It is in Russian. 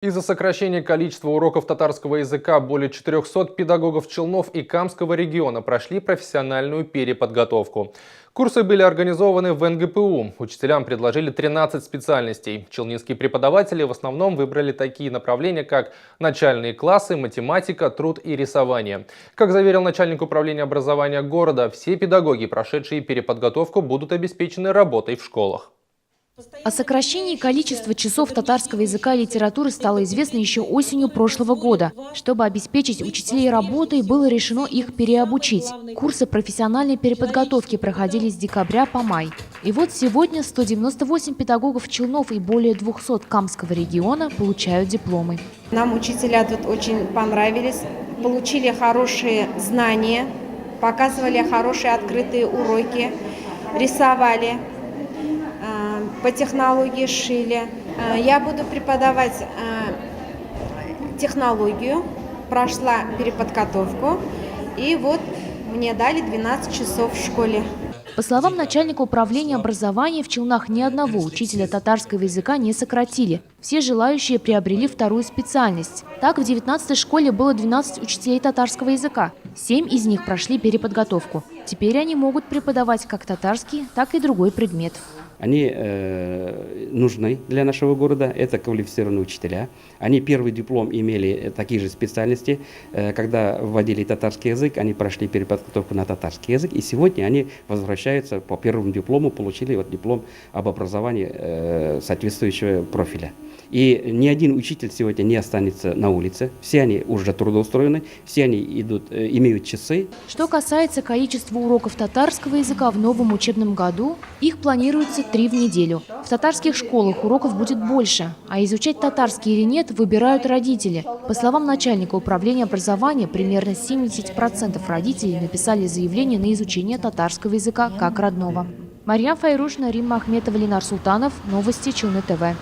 Из-за сокращения количества уроков татарского языка более 400 педагогов Челнов и Камского региона прошли профессиональную переподготовку. Курсы были организованы в НГПУ. Учителям предложили 13 специальностей. Челнинские преподаватели в основном выбрали такие направления, как начальные классы, математика, труд и рисование. Как заверил начальник управления образования города, все педагоги, прошедшие переподготовку, будут обеспечены работой в школах. О сокращении количества часов татарского языка и литературы стало известно еще осенью прошлого года. Чтобы обеспечить учителей работой, было решено их переобучить. Курсы профессиональной переподготовки проходили с декабря по май. И вот сегодня 198 педагогов Челнов и более 200 Камского региона получают дипломы. Нам учителя тут очень понравились, получили хорошие знания, показывали хорошие открытые уроки, рисовали. По технологии шили. Я буду преподавать технологию, прошла переподготовку, и вот мне дали 12 часов в школе. По словам начальника управления образования, в Челнах ни одного учителя татарского языка не сократили. Все желающие приобрели вторую специальность. Так, в 19-й школе было 12 учителей татарского языка. 7 из них прошли переподготовку. Теперь они могут преподавать как татарский, так и другой предмет. Они нужны для нашего города, это квалифицированные учителя. Они первый диплом имели такие же специальности. Когда вводили татарский язык, они прошли переподготовку на татарский язык. И сегодня они возвращаются по первому диплому, получили диплом об образовании соответствующего профиля. И ни один учитель сегодня не останется на улице. Все они уже трудоустроены, все они имеют часы. Что касается количества уроков татарского языка в новом учебном году, их планируется 3 в неделю. В татарских школах уроков будет больше, а изучать татарский или нет выбирают родители. По словам начальника управления образования, примерно 70% родителей написали заявление на изучение татарского языка как родного. Марьям Файрушна, Римма Ахметова, Ленар Султанов. Новости Челны ТВ.